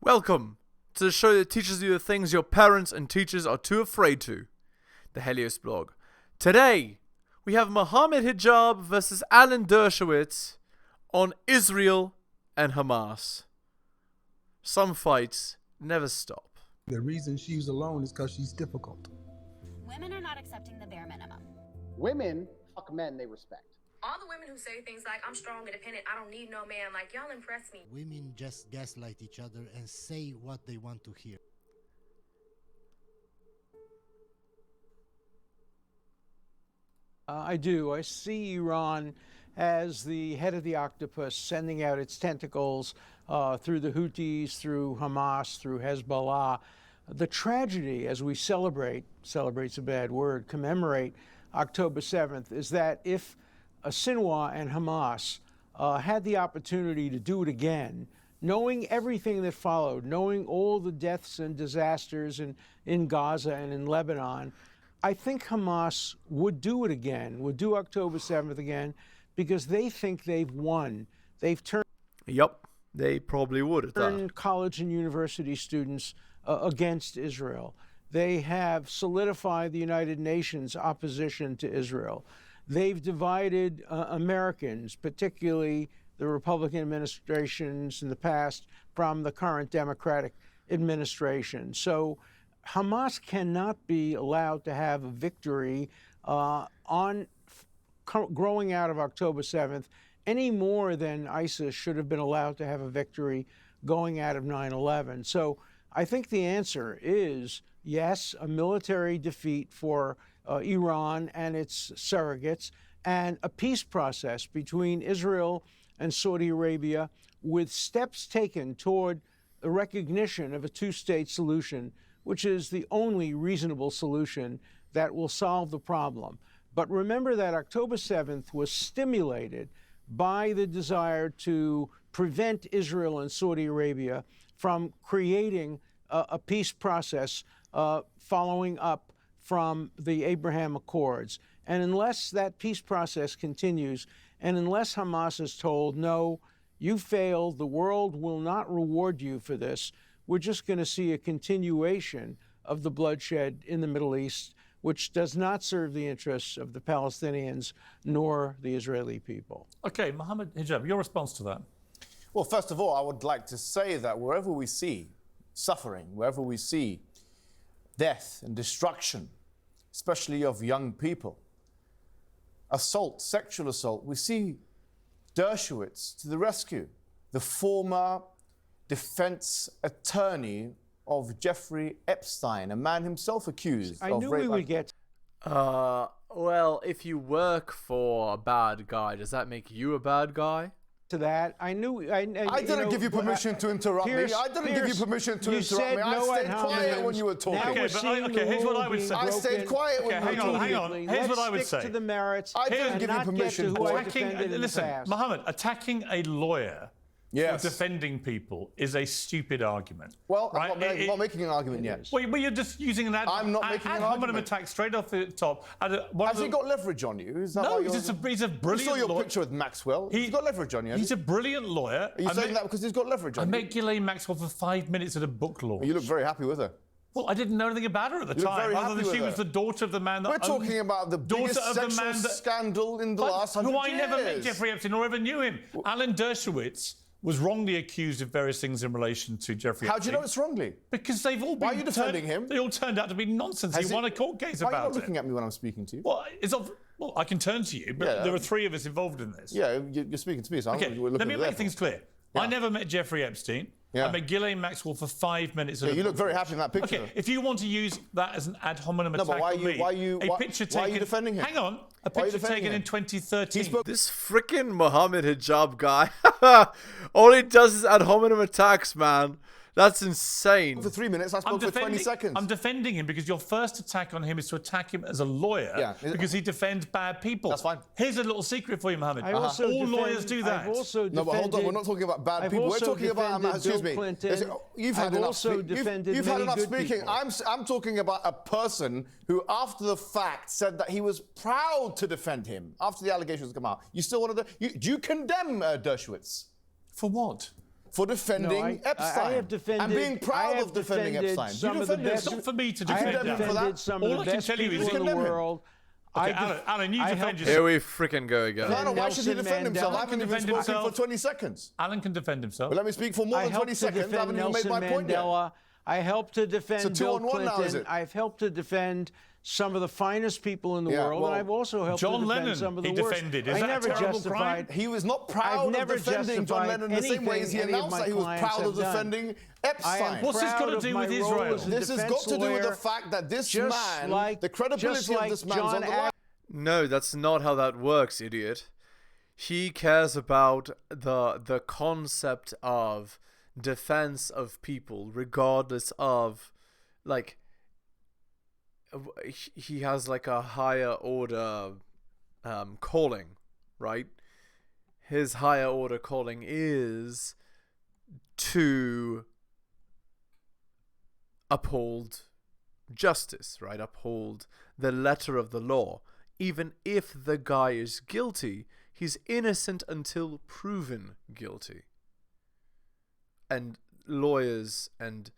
Welcome to the show that teaches you the things your parents and teachers are too afraid to, the Helios blog. Today, we have Mohammed Hijab versus Alan Dershowitz on Israel and Hamas. Some fights never stop. The reason she's alone is because she's difficult. Women are not accepting the bare minimum. Women fuck men they respect. All the women who say things like, I'm strong, independent, I don't need no man, like, y'all impress me. Women just gaslight each other and say what they want to hear. I do. I see Iran as the head of the octopus sending out its tentacles through the Houthis, through Hamas, through Hezbollah. The tragedy, as we celebrate's a bad word, commemorate October 7th, is that if Sinwar and Hamas had the opportunity to do it again, knowing everything that followed, knowing all the deaths and disasters in Gaza and in Lebanon, I think Hamas would do it again, would do October 7th again, because they think they've won. They've turned They probably would at that. college and university students against Israel. They have solidified the United Nations opposition to Israel. They've divided Americans, particularly the Republican administrations in the past, from the current Democratic administration. So Hamas cannot be allowed to have a victory growing out of October 7th any more than ISIS should have been allowed to have a victory going out of 9/11. So I think the answer is yes, a military defeat for Iran and its surrogates, and a peace process between Israel and Saudi Arabia with steps taken toward the recognition of a two-state solution, which is the only reasonable solution that will solve the problem. But remember that October 7th was stimulated by the desire to prevent Israel and Saudi Arabia from creating a peace process following up from the Abraham Accords. And unless that peace process continues, and unless Hamas is told, no, you failed, the world will not reward you for this, we're just going to see a continuation of the bloodshed in the Middle East, which does not serve the interests of the Palestinians nor the Israeli people. Okay, Mohammed Hijab, your response to that? Well, first of all, I would like to say that wherever we see suffering, wherever we see death and destruction, especially of young people, assault, sexual assault, we see Dershowitz to the rescue, the former defense attorney of Jeffrey Epstein, a man himself accused I of knew rape. we would get Well, if you work for a bad guy, does that make you a bad guy? to that. I didn't give you permission to interrupt me. I didn't give you permission to interrupt me. I stayed quiet when you were talking. Here's what I would say. I stayed quiet when you were talking. Hang on. Here's what I would Stick say. to the merits. I didn't give you permission. Listen, Mohammed, attacking a lawyer Yes. for defending people is a stupid argument. Well, right? I'm not making an argument yet. Well, you're just using an I'm not making an hominem argument. attack straight off the top. Has he got leverage on you? Is that No, why he's a brilliant I saw your lawyer. picture with Maxwell. He's got leverage on you. He's a brilliant lawyer. Are you saying that because he's got leverage I on you? met Ghislaine Maxwell for 5 minutes at a book launch. You look very happy with her. Well, I didn't know anything about her at the You look time, very other happy than she with was her. the daughter of the man that We're owned- talking about the biggest daughter of the sexual man that, scandal in the last 100 who I years. never met Jeffrey Epstein or ever knew him. Alan Dershowitz was wrongly accused of various things in relation to Jeffrey Epstein. How do you know it's wrongly? Because they've all been... Why are you defending him? They all turned out to be nonsense. He won a court case Why about are you not it. looking at me when I'm speaking to you? Well, I can turn to you, but Yeah. there are three of us involved in this. Yeah, you're speaking to me, so Okay, let me make things clear. Yeah. I never met Jeffrey Epstein. Yeah. I met Ghislaine Maxwell for 5 minutes. Yeah, you look very happy in that picture. Okay, if you want to use that as an ad hominem attack but why on are you- me, why are you- a why- picture why are taken... you defending him? Hang on. A Why are you picture defending taken him? in 2013. This freaking Mohammed Hijab guy, all he does is ad hominem attacks, man. That's insane. For 3 minutes, I spoke for 20 seconds. I'm defending him because your first attack on him is to attack him as a lawyer Yeah. because he defends bad people. That's fine. Here's a little secret for you, Mohammed. All lawyers do that. No, but hold on, we're not talking about bad people. We're talking about, excuse me. You've had enough. You've had enough speaking. I'm talking about a person who, after the fact, said that he was proud to defend him after the allegations come out. You still wanted to? Do you condemn Dershowitz? For what? for defending Epstein. I have defended, and being proud of defending Epstein. Some You of the defended best. It's not for me to I have defend him. defended some All of I the can best tell you is people in the condemn him. world. Okay, Alan, you defend yourself. Here we freaking go again. No, why should he Nelson defend himself? Mandela I haven't even defend spoken himself. for 20 seconds. Alan can defend himself. But let me speak for more I than 20 helped to seconds. I defend haven't even made Nelson my point yet. Mandela. I helped to defend So Bill 2-on-1 now, is Clinton. it? I've helped to defend some of the finest people in the Yeah, world, well, and I've also helped John to defend Lennon, some of the he worst. defended. Is I that a never terrible justified. crime? He was not I've proud never of defending John justified Lennon in the same way as he anything any of announced my that he was clients proud of have done. defending I Epstein. am What's this proud got to of do my with role Israel? as a This has got defense to do with lawyer, the fact that this just man, like- the credibility just of like this man is on John the line. No, that's not how that works, idiot. He cares about the concept of defense of people, regardless of, like, he has like a higher order calling, right? His higher order calling is to uphold justice, right? Uphold the letter of the law. Even if the guy is guilty, he's innocent until proven guilty. And lawyers and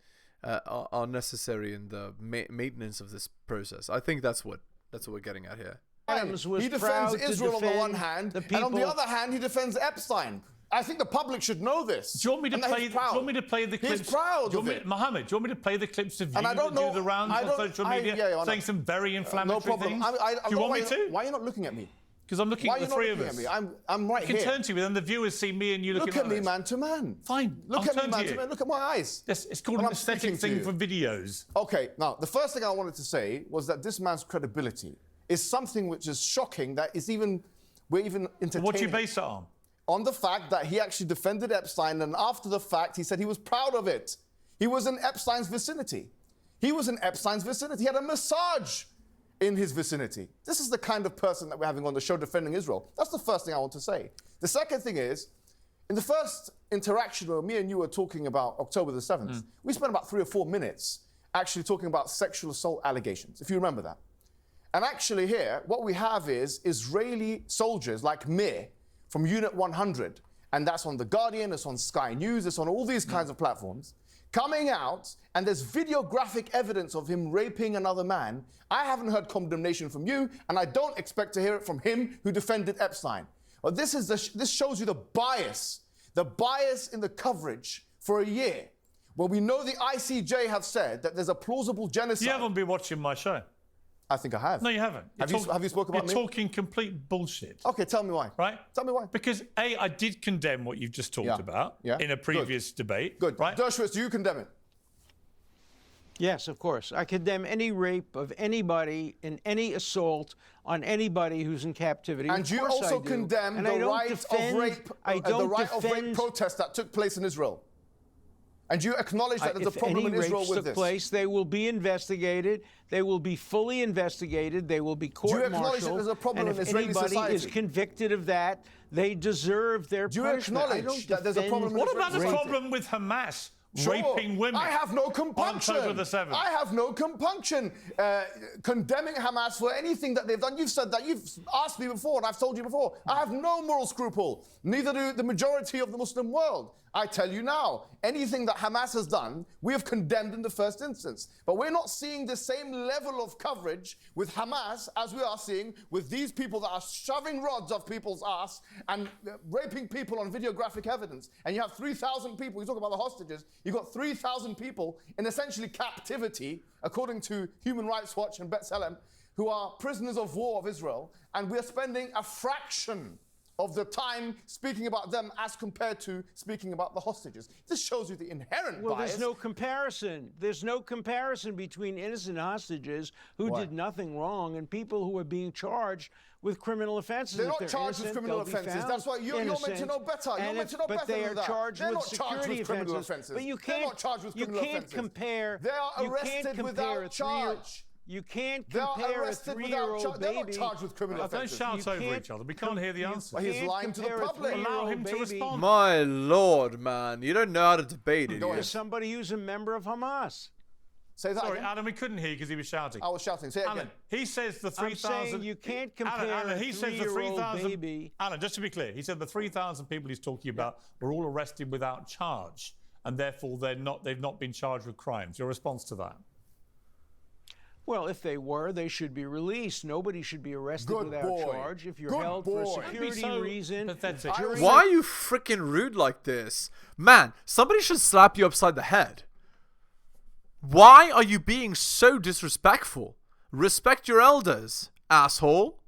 are necessary in the maintenance of this process. I think that's what we're getting at here. He defends Israel on the one hand, and on the other hand, he defends Epstein. I think the public should know this. Do you want me to and that play? he's Do you proud. want me to play the clips? He's proud do you of want me, it. Mohammed, do you want me to play the clips of you And I don't that know. do the rounds I on don't- social I- media, yeah, I know. saying some very inflammatory No problem. things? Do you want me to? Why are you not looking at me? Because I'm looking Why at are the you three not of looking us. at me? I'm right I can here. turn to you, and then the viewers see me and you looking Look at me, us. man to man. Fine. Look I'll at me, turn man to to you. man. Look at my eyes. Yes, it's called When an I'm aesthetic speaking to thing you. for videos. Okay, now, the first thing I wanted to say was that this man's credibility is something which is shocking that we're even entertaining. What do you base it on? On the fact that he actually defended Epstein, and after the fact, he said he was proud of it. He was in Epstein's vicinity. He was in Epstein's vicinity. He had a massage in his vicinity. This is the kind of person that we're having on the show defending Israel. That's the first thing I want to say. The second thing is, in the first interaction where me and you were talking about October the 7th, we spent about 3 or 4 minutes actually talking about sexual assault allegations, if you remember that. And actually here, what we have is Israeli soldiers like Mir from Unit 100, and that's on The Guardian, it's on Sky News, it's on all these kinds of platforms, coming out, and there's videographic evidence of him raping another man. I haven't heard condemnation from you, and I don't expect to hear it from him who defended Epstein. Well, this shows you the bias in the coverage for a year, where we know the ICJ have said that there's a plausible genocide. You haven't been watching my show. I think I have. No, you haven't. Have you spoken about me? You're talking complete bullshit. Okay, tell me why. Right? Tell me why. Because A, I did condemn what you've just talked about in a previous debate. Good. Right? Dershowitz, do you condemn it? Yes, of course. I condemn any rape of anybody and any assault on anybody who's in captivity. And you also condemn the right of rape protest that took place in Israel. And you acknowledge that there's a problem in Israel with this. If any rapes took place, they will be investigated. They will be fully investigated. They will be court-martialed. Do you acknowledge that there's a problem in Israeli society? And if anybody is convicted of that, they deserve their punishment. Do you acknowledge that there's a problem in What Israeli about the society? problem with Hamas? Sure. Raping women. I have no compunction. On October the 7th. I have no compunction condemning Hamas for anything that they've done. You've said that. You've asked me before, and I've told you before. I have no moral scruple. Neither do the majority of the Muslim world. I tell you now, anything that Hamas has done, we have condemned in the first instance. But we're not seeing the same level of coverage with Hamas as we are seeing with these people that are shoving rods up people's ass and raping people on videographic evidence. And you have 3,000 people, you talk about the hostages, you've got 3,000 people in essentially captivity, according to Human Rights Watch and B'Tselem, who are prisoners of war of Israel. And we're spending a fraction of the time speaking about them as compared to speaking about the hostages. This shows you the inherent bias. There's no comparison. There's no comparison between innocent hostages who did nothing wrong and people who are being charged with criminal offenses. They're If not charged with innocent, criminal they'll be offenses. found That's why you're meant to know better. You're meant to know better they than are that. charged They're with not charged security with criminal offenses. offenses. But you They're can't, not charged with you criminal can't offenses. compare. They are you can't arrested compare without charge. You can't They are compare a arrested without 3-year-old charge. They're not baby. charged with criminal Don't offenses. shout over each other. We can't hear the answer. Well, he's lying to the public. Allow him to respond. My lord, man. You don't know how to debate it. To somebody who's a member of Hamas. Say that Sorry, again. Alan, we couldn't hear you because he was shouting. I was shouting. Say it Alan, again. he says the 3,000... I'm saying you can't compare Alan, a he says the 3-year-old 3,000... baby. Alan, just to be clear, he said the 3,000 people he's talking about were all arrested without charge, and therefore they've not been charged with crimes. Your response to that? Well, if they were, they should be released. Nobody should be arrested Good without boy. charge. If you're Good held for a boy. Don't be security so reason, pathetic. Why are you freaking rude like this? Man, somebody should slap you upside the head. Why are you being so disrespectful? Respect your elders, asshole.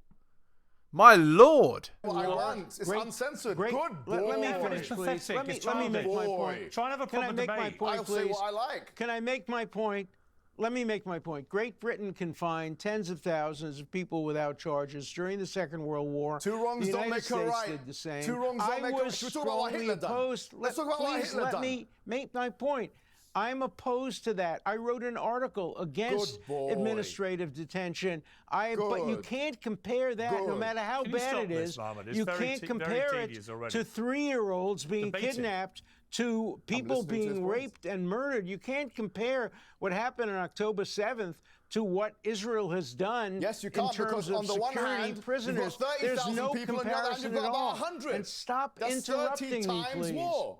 My lord. Well, I want. It's uncensored. great. Good boy. Let me finish, It's please. pathetic. Let me It's make my childish. point. Try and have a Can I proper make my debate. point, I'll say please? what I like. Can I make my point? Let me make my point. Great Britain confined tens of thousands of people without charges during the Second World War. Two wrongs the don't United make a States right. did the same. Two wrongs don't I make a right. was Should we talk about what strongly Hitler done? opposed. Let's talk about what Please Hitler let done. me make my point. I'm opposed to that. I wrote an article against Good boy. administrative detention. But you Good. can't compare that, no Good. matter how Can you bad stop it this, is. Mohammed? It's You very can't very compare it tedious already. to 3-year-olds being Debate it. kidnapped, to people listening to his being points. raped and murdered. You can't compare what happened on October 7th to what Israel has done Yes, you in can't, terms because of on the one security hand, prisoners. you've got There's 30,000 no people, and the other hand, comparison you've got at about all. 100. And stop That's interrupting 30 me, times please. more.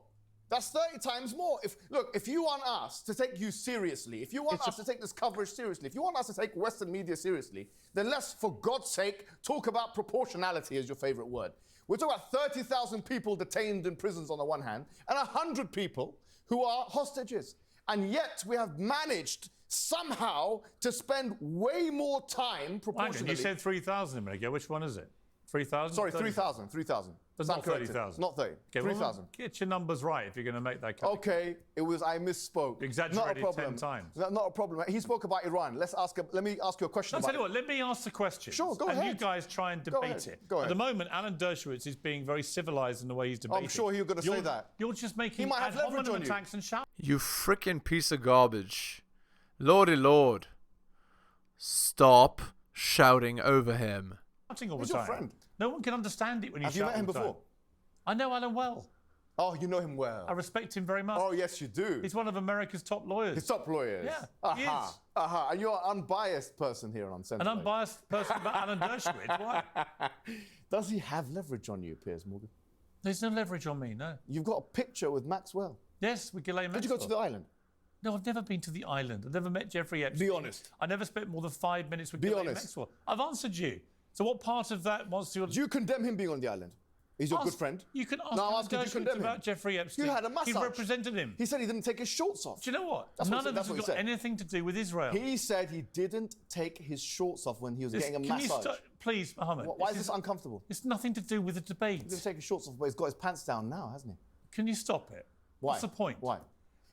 That's 30 times more. If you want us to take you seriously, if you want us to take this coverage seriously, if you want us to take Western media seriously, then let's, for God's sake, talk about proportionality as your favorite word. We're talking about 30,000 people detained in prisons on the one hand, and 100 people who are hostages. And yet we have managed somehow to spend way more time Hang on, proportionally. you said 3,000 a minute ago. Which one is it? 3,000? Sorry, 3,000. 3,000. But Stand not corrected. 30,000. Not 30. Okay, well, 3,000. Get your numbers right if you're going to make that cut. Okay, I misspoke. You exaggerated not a problem. 10 times. Not a problem. He spoke about Iran. Let me ask you a question I'll about tell you what, let me ask the question. Sure, go and ahead. you guys try and Go debate ahead. it. Go At ahead. the moment, Alan Dershowitz is being very civilized in the way he's debating. I'm sure you're going to say that. You're just making might have ad leverage hominem on you. attacks and shouting. You freaking piece of garbage. Lordy lord. Stop shouting over him. All the He's time. your friend. No one can understand it when you Have shout you met him all the time. before? I know Alan well. Oh, you know him well. I respect him very much. Oh, yes, you do. He's one of America's top lawyers. He's top lawyers. Yeah, he is. And you're an unbiased person here on An Sandberg. unbiased person about Alan Dershowitz. Why? Does he have leverage on you, Piers Morgan? There's no leverage on me, no. You've got a picture with Maxwell. Yes, with Ghislaine Did you Maxwell. go to the island? No, I've never been to the island. I've never met Jeffrey Epstein. Be honest. I never spent more than 5 minutes with Be Ghislaine honest. Maxwell. I've answered you. So what part of that wants to... Do you condemn him being on the island? He's your good friend. You can ask No, I'm Alan asking, do you Dershowitz condemn him? about Jeffrey Epstein. You had a massage. He represented him. He said he didn't take his shorts off. Do you know what? That's None of that's this what has he got said. anything to do with Israel. He said he didn't take his shorts off when he was getting a Can you massage. please, Mohammed. Why is this uncomfortable? It's nothing to do with the debate. He didn't take his shorts off, but he's got his pants down now, hasn't he? Can you stop it? Why? What's the point? Why?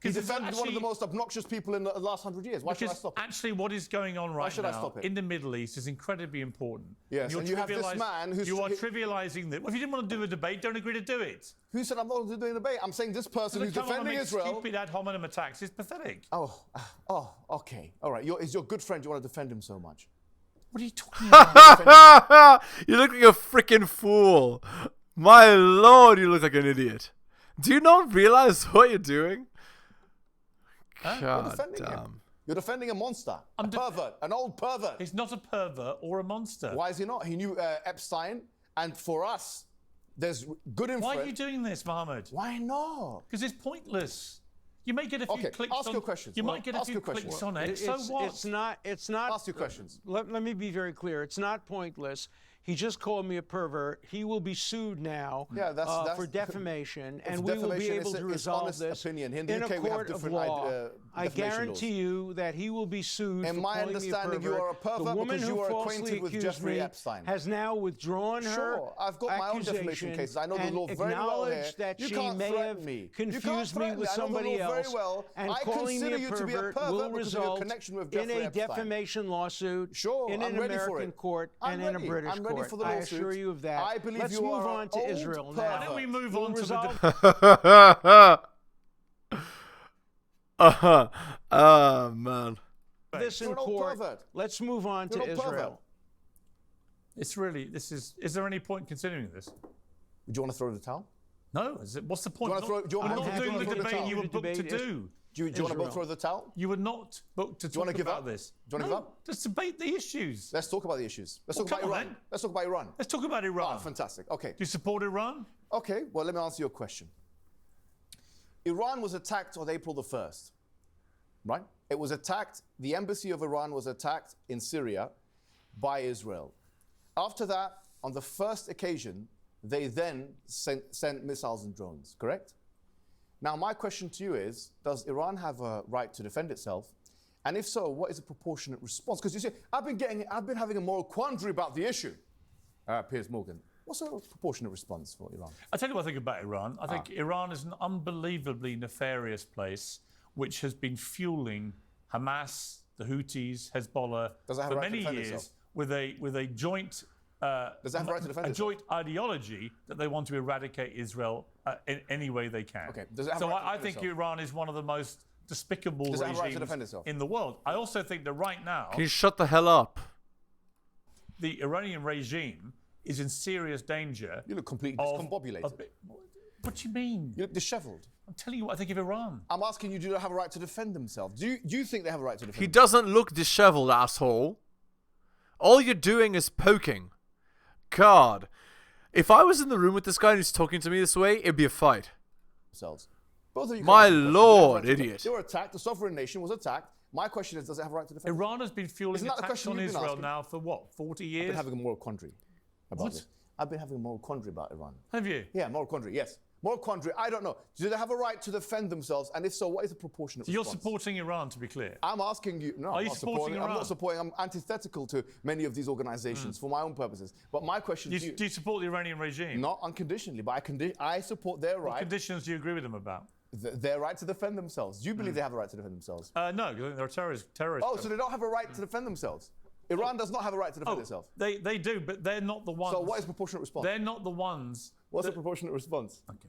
He 'Cause it's defended one of the actually- most obnoxious people in the last 100 years. Why should I Because stop it? actually what is going on right should I now stop it? in the Middle East is incredibly important. Yes, and you have this trivialis- man who's- You are trivializing that. Well, if you didn't want to do a debate, don't agree to do it. Who said I'm not doing a debate? I'm saying this person who's Come on and defending make Israel. stupid ad hominem attacks is pathetic. Oh, okay. All right. Is your good friend, you want to defend him so much? What are you talking about? You look like a freaking fool. My lord, you look like an idiot. Do you not realize what you're doing? You're God defending him. damn. You're defending a monster, a pervert, an old pervert. He's not a pervert or a monster. Why is he not? He knew Epstein, and for us, there's good info. Why are you doing this, Mohammed? Why not? Because it's pointless. You may get a few Okay, clicks ask on your questions. You might get a Ask few your questions. clicks on it. So what? It's not. Ask your questions. Let me be very clear. It's not pointless. He just called me a pervert. He will be sued now for defamation, and we will be able to resolve this opinion. In in the UK, a we have court of different law. I defamation guarantee you that he will be sued In for my calling me a understanding, you pervert. are a pervert the woman because who you are falsely acquainted with accused Jeffrey me Epstein. has now withdrawn her Sure, I've got my own defamation accusation cases. I know the and law very well here. acknowledged that You she can't may threaten have me. You confused can't me threaten with me. I know the somebody law very else. well. And I calling me consider a you to be a pervert pervert will because of your result connection with in Jeffrey a Epstein. defamation lawsuit Sure, in I'm an ready for American it. court I'm and in a ready. British I'm ready court. for the I lawsuit. assure you of that. I believe Let's you move are on an to old Israel pervert. now. Why don't we move We'll on to the resolve Oh man. this in You're an old court. pervert. Let's move on You're to an old pervert. Israel. It's really, is there any point considering this? Do you want to throw the towel? No. What's the point? Do you want to throw- do you want I'm me not to doing throw the the debate towel? you were booked to Debate is- do. Do you want to both throw the towel? You were not booked to talk wanna give about up? this. Do you want to give up? Just debate the issues. Let's talk about the issues. Let's Well, talk about come on, Iran. then. Let's talk about Iran. Let's talk about Iran. Oh, fantastic. Okay. Do you support Iran? Okay, well, let me answer your question. Iran was attacked on April the 1st, right? It was attacked, the embassy of Iran was attacked in Syria by Israel. After that, on the first occasion, they then sent missiles and drones, correct? Now, my question to you is, does Iran have a right to defend itself? And if so, what is a proportionate response? Because you see, I've been having a moral quandary about the issue. Piers Morgan, what's a proportionate response for Iran? I'll tell you what I think about Iran. I think Iran is an unbelievably nefarious place which has been fueling Hamas, the Houthis, Hezbollah for many years with a joint Does it have a right to defend a itself? joint ideology that they want to eradicate Israel in any way they can. Okay. Does it have so a right to I defend think itself? Iran is one of the most despicable Does it have a right to regimes defend itself? in the world. I also think that right now Can you shut the hell up? the Iranian regime is in serious danger. You look completely discombobulated. What do you mean? You look disheveled. I'm telling you what I think of Iran. I'm asking you, do they have a right to defend themselves? Do you think they have a right to defend He themselves? doesn't look disheveled, asshole. All you're doing is poking. God. If I was in the room with this guy and he's talking to me this way, it'd be a fight. Themselves. Both of you. My can answer the question. lord, They have a right to idiot. They were attacked. The sovereign nation was attacked. My question is, does it have a right to defend itself? Iran has been fueling Isn't that the attacks question on you've been Israel asking? now for what, 40 I've years? been having a moral quandary about What? this. I've been having a moral quandary about Iran. Have you? Yeah, moral quandary, yes. Moral quandary, I don't know. Do they have a right to defend themselves? And if so, what is the proportionate So you're response? supporting Iran, to be clear. I'm asking you. No, Are I'm you not supporting I'm Iran? not supporting. I'm antithetical to many of these organizations for my own purposes. But my question to you. Do you support the Iranian regime? Not unconditionally, but I support their What right. conditions do you agree with them about? Their right to defend themselves. Do you believe they have a right to defend themselves? No, because I think they're terrorists. Oh, so they don't have a right to defend themselves? Iran does not have a right to defend itself. They do, but they're not the ones. So what is proportionate response? They're not the ones. What's the proportionate response? Okay.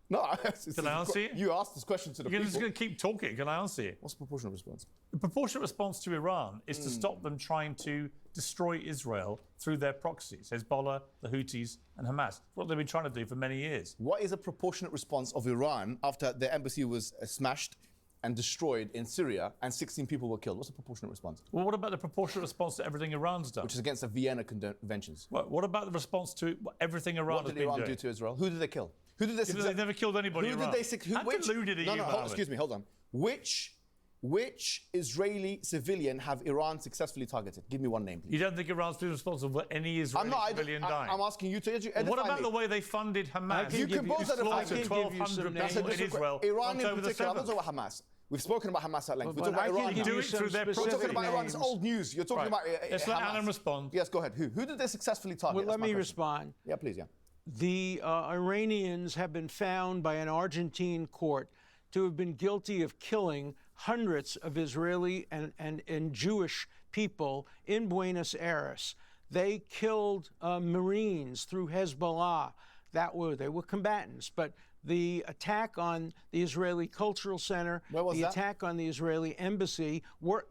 No, Can I answer you? You asked this question to the You're people. just going to keep talking. Can I answer you? What's the proportionate response? The proportionate response to Iran is to stop them trying to destroy Israel through their proxies, Hezbollah, the Houthis, and Hamas. That's what they've been trying to do for many years. What is a proportionate response of Iran after their embassy was smashed and destroyed in Syria and 16 people were killed? What's the proportionate response? Well, what about the proportionate response to everything Iran's done? Which is against the Vienna Conventions. What about the response to everything Iran What has did been Iran doing? do to Israel? Who did they kill? Who did they They've never killed anybody Who in did Iran. they How deluded are you, Mohammed? excuse me, hold on. Which Israeli civilian have Iran successfully targeted? Give me one name, please. You don't think Iran's been responsible for any Israeli civilian dying? I'm asking you to edify What about me. the way they funded Hamas? You can both edify me. slaughtered 1,200 That's a people in different Israel Iran on in October the particular. I'm not 7th. talking about Hamas. We've spoken about Hamas at length. We're But talking about I Iran can now. give you Do it some through their We're talking specific about Iran. It's names. old news. You're talking about Let's let Hamas. Alan respond. Yes, go ahead. Who did they successfully target? Well, That's let my me question. respond. Yeah, please, yeah. The Iranians have been found by an Argentine court to have been guilty of killing hundreds of Israeli and Jewish people in Buenos Aires. They killed Marines through Hezbollah. They were combatants, but the attack on the Israeli Cultural Center, the attack on the Israeli embassy were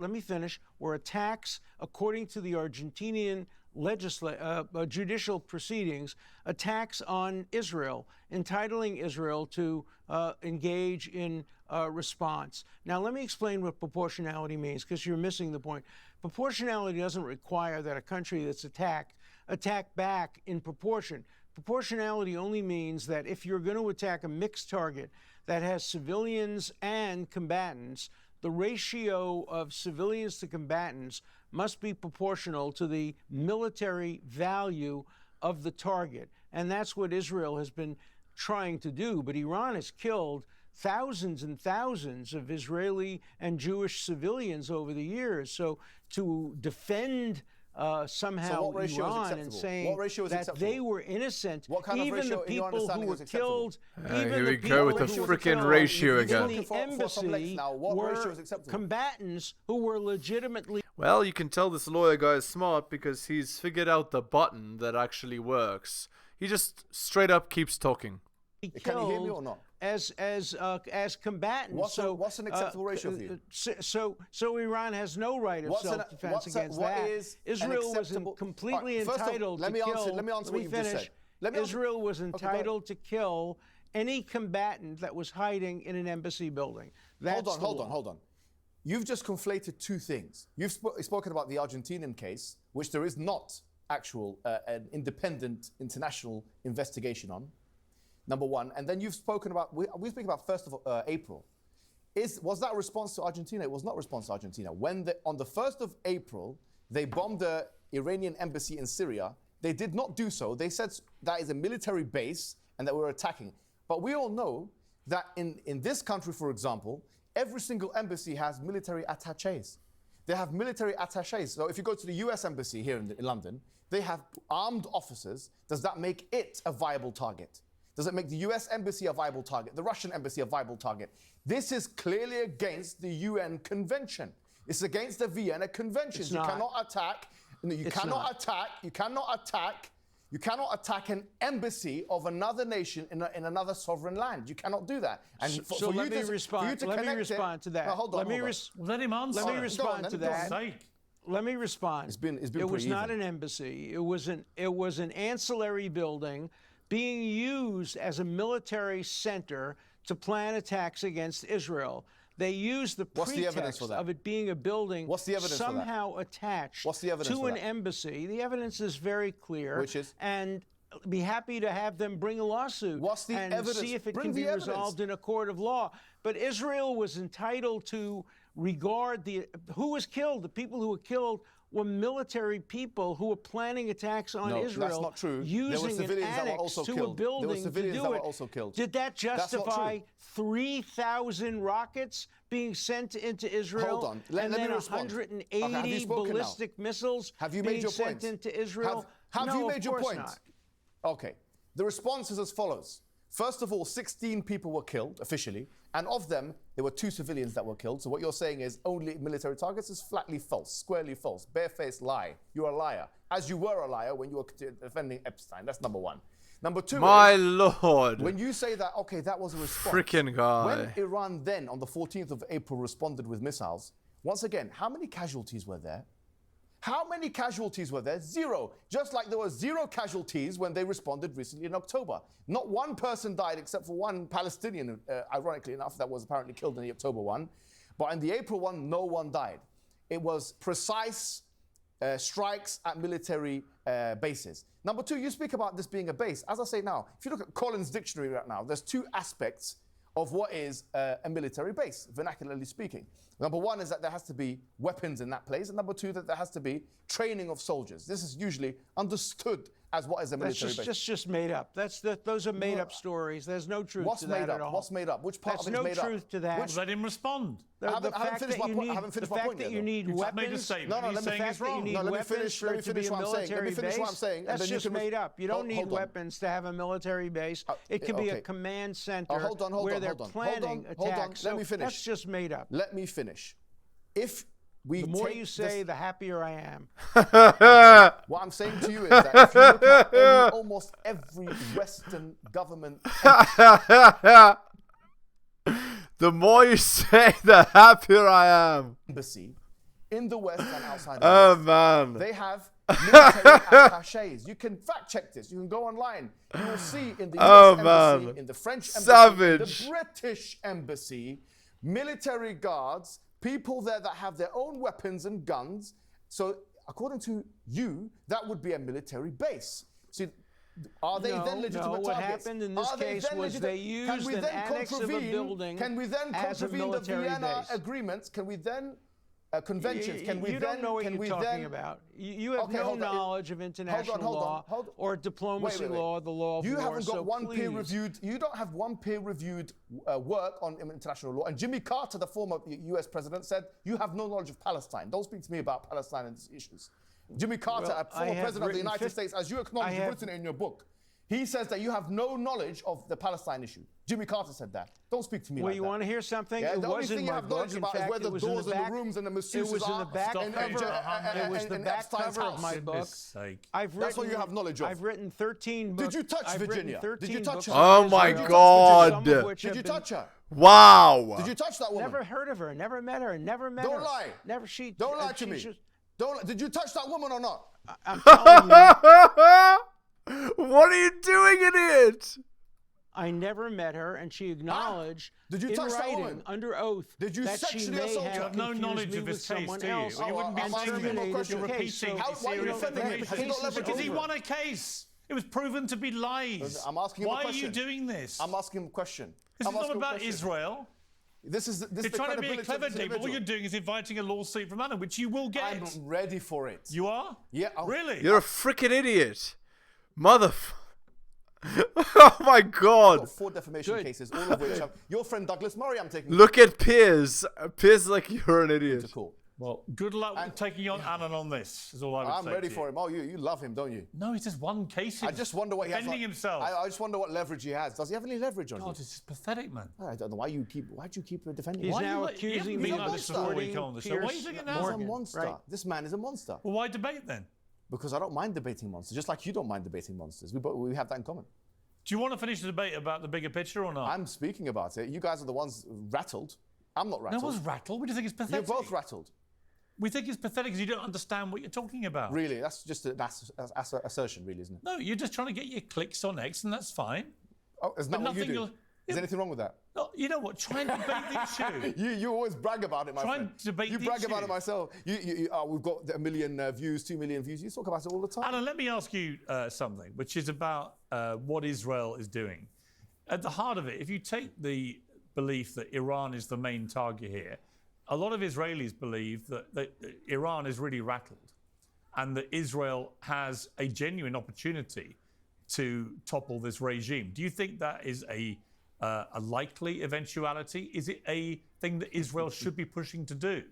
attacks, according to the Argentinian judicial proceedings, attacks on Israel, entitling Israel to engage in response. Now, let me explain what proportionality means, because you're missing the point. Proportionality doesn't require that a country that's attack back in proportion. Proportionality only means that if you're going to attack a mixed target that has civilians and combatants, the ratio of civilians to combatants must be proportional to the military value of the target. And that's what Israel has been trying to do. But Iran has killed thousands and thousands of Israeli and Jewish civilians over the years. So to defend somehow Iran and saying that they were innocent, even the people who were killed, here we go with the frickin' ratio again. in the embassy were combatants who were legitimately. Well, you can tell this lawyer guy is smart because he's figured out the button that actually works. He just straight up keeps talking. Can you hear me or not? As combatants. What's an acceptable ratio for you? So Iran has no right of self-defense against that. Israel was completely entitled to kill. Let me answer what you just said. Israel was entitled to kill any combatant that was hiding in an embassy building. Hold on. You've just conflated two things. You've spoken about the Argentinian case, which there is not actual an independent international investigation on, number one. And then you've spoken about, we speak about 1st of April. Was that a response to Argentina? It was not a response to Argentina. On the 1st of April, they bombed the Iranian embassy in Syria. They did not do so. They said that is a military base and that we're attacking. But we all know that in this country, for example, every single embassy has military attachés. They have military attachés. So if you go to the US embassy here in London, they have armed officers. Does that make it a viable target? Does it make the US embassy a viable target? The Russian embassy a viable target? This is clearly against the UN Convention. It's against the Vienna Conventions. You cannot attack. You cannot attack an embassy of another nation in another sovereign land. You cannot do that. And let me respond to that. No, hold on. Let him answer. Let me respond to that. Let me respond. It's been it was not an embassy. It was an ancillary building being used as a military center to plan attacks against Israel. They used the pretext of it being a building somehow attached to an embassy. The evidence is very clear. Which is? And be happy to have them bring a lawsuit and see if it can be resolved in a court of law. But Israel was entitled to regard who was killed. The people who were killed were military people who were planning attacks on Israel. That's not true. Using an annex to a building to do it. Did that justify 3,000 rockets being sent into Israel? Hold on. And then 180 ballistic missiles being sent into Israel? Have you made your point? Not. Okay. The response is as follows. First of all, 16 people were killed officially, and of them, there were 2 civilians that were killed. So what you're saying is only military targets is flatly false, squarely false, barefaced lie. You're a liar, as you were a liar when you were defending Epstein. That's number one. Number two, my lord, when you say that, okay, that was a response. Freaking guy. When Iran then, on the 14th of April, responded with missiles, once again, how many casualties were there? How many casualties were there? 0. Just like there were 0 casualties when they responded recently in October. Not one person died except for one Palestinian, ironically enough, that was apparently killed in the October one. But in the April one, no one died. It was precise strikes at military bases. Number 2, you speak about this being a base. As I say now, if you look at Collins' dictionary right now, there's 2 aspects of what is a military base, vernacularly speaking. Number 1 is that there has to be weapons in that place, and number 2, that there has to be training of soldiers. This is usually understood as what is a military base. That's just made up. Those are made up stories. There's no truth to that at all. What's made up? Which part of it is made up? There's no truth to that. Let him respond. I haven't finished my point. I haven't finished my point yet. The fact that you need weapons. No, let me finish what I'm saying. That's just made up. You don't need weapons to have a military base. It can be a command center where they're planning attacks. Let me finish. That's just made up. Let me finish. The more you say, the happier I am. What I'm saying to you is that if you look at almost every Western government... The more you say, the happier I am. ...embassy in the West and outside the West, man. They have military attachés. You can fact check this. You can go online. You will see in the US embassy, in the French embassy, the British embassy, military guards, people there that have their own weapons and guns. So according to you, that would be a military base. See, are they then legitimate targets? What happened in this case was they used an annex of a building Can we then contravene the Vienna agreements? Can we then... conventions. You don't know what you're talking about. You have no knowledge of international law or diplomacy law, the law of war. You haven't got one peer-reviewed. You don't have one peer-reviewed work on international law. And Jimmy Carter, the former U.S. president, said you have no knowledge of Palestine. Don't speak to me about Palestine and these issues. Jimmy Carter, a former president of the United States, as you acknowledge, you've written it in your book. He says that you have no knowledge of the Palestine issue. Jimmy Carter said that. Don't speak to me like that. Well, you want to hear something? Yeah, it the only thing you have knowledge about is where the doors and the rooms and the masseuses are. It was in the back cover. It was the back cover of my book. That's what you have knowledge of. I've written 13 books. Did you touch Virginia? Did you touch her? Oh my God! Did you touch her? Wow! Did you touch that woman? Never heard of her. Never met her. Never met her. Don't lie. Never. Don't lie to me. Did you touch that woman or not? I'm telling you. What are you doing, idiot? I never met her, and she acknowledged Did you in touch that writing, woman? under oath, Did you that she sexually may assault her? have You have no confused knowledge me of with his case, someone do you? else. You wouldn't be I'm saying asking that. him a question. You're repeating How- a why are you series of defending him? allegations. Has he got leverage Because he over won a case. It was proven to be lies. I'm asking him a Why question. are you doing this? I'm asking him a question. This I'm is not asking him a about question. Israel. This is You're trying to be a clever dick, but what you're doing is inviting a lawsuit from Alan, which you will get. I'm ready for it. You are? Yeah. Really? You're a freaking idiot. Oh my I've God. got 4 defamation cases, all of which your friend Douglas Murray, I'm taking Look at Piers. Piers is like, you're an idiot. to court. Well, good luck with taking on Alan on this, is all I would say. I'm ready to for you. him. Oh, you love him, don't you? No, he's just one case. I just wonder what he has. Defending himself. I just wonder what leverage he has. Does he have any leverage on you? God, this is pathetic, man. I don't know why you keep defending He's him. now you accusing haven't me been of like this for a week supporting on the show. Why are you Piers doing it He's now? a Morgan, monster. right? This man is a monster. Well, why debate then? Because I don't mind debating monsters, just like you don't mind debating monsters. We have that in common. Do you want to finish the debate about the bigger picture or not? I'm speaking about it. You guys are the ones rattled. I'm not rattled. No one's rattled. We just think it's You're pathetic. both rattled. We think it's pathetic because you don't understand what you're talking about. Really, that's just an assertion, really, isn't it? No, you're just trying to get your clicks on X, and that's fine. Oh, is that But what you nothing do? you'll- Is there anything wrong with that? No, you know what? Try and debate the issue. You always brag about it, my Try friend. and debate You the brag about issue. it myself. We've got 1 million views, 2 million views. You talk about it all the time. Alan, let me ask you something, which is about what Israel is doing. At the heart of it, if you take the belief that Iran is the main target here, a lot of Israelis believe that Iran is really rattled and that Israel has a genuine opportunity to topple this regime. Do you think that is a likely eventuality? Is it a thing that Israel should be pushing to do?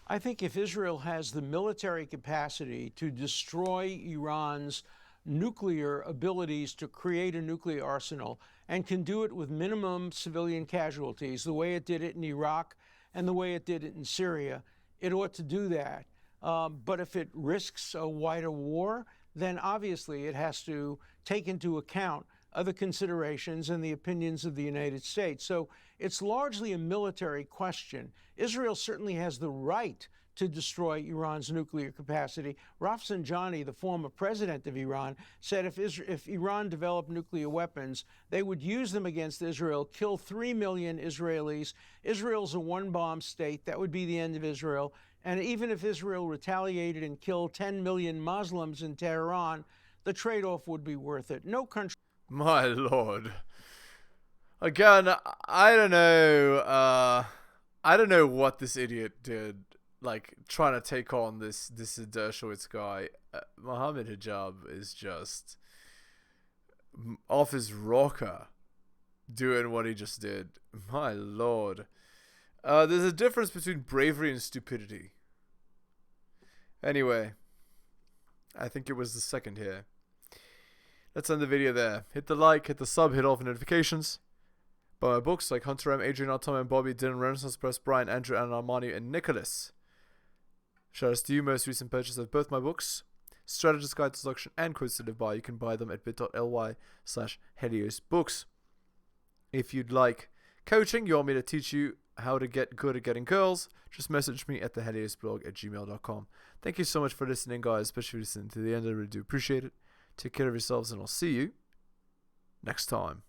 I think if Israel has the military capacity to destroy Iran's nuclear abilities to create a nuclear arsenal and can do it with minimum civilian casualties, the way it did it in Iraq and the way it did it in Syria, it ought to do that. But if it risks a wider war, then obviously it has to take into account other considerations and the opinions of the United States. So it's largely a military question. Israel certainly has the right to destroy Iran's nuclear capacity. Rafsanjani, the former president of Iran, said if Iran developed nuclear weapons, they would use them against Israel, kill 3 million Israelis. Israel's a one-bomb state. That would be the end of Israel. And even if Israel retaliated and killed 10 million Muslims in Tehran, the trade-off would be worth it. No country... My lord. Again, I don't know. I don't know what this idiot did. Like trying to take on this Dershowitz guy. Mohammed Hijab is just off his rocker, doing what he just did. My lord. There's a difference between bravery and stupidity. Anyway, I think it was the second here. Let's end the video there. Hit the like, hit the sub, hit all the notifications. Buy my books like Hunter M, Adrian R, Tom and Bobby, Dylan, Renaissance Press, Brian, Andrew, and Armani, and Nicholas. Shout out to you, most recent purchase of both my books, Strategist Guide to Seduction and Quotes to Live By. You can buy them at bit.ly/heliosbooks. If you'd like coaching, you want me to teach you how to get good at getting girls, just message me at theheliosblog@gmail.com. Thank you so much for listening, guys, especially listening to the end. I really do appreciate it. Take care of yourselves, and I'll see you next time.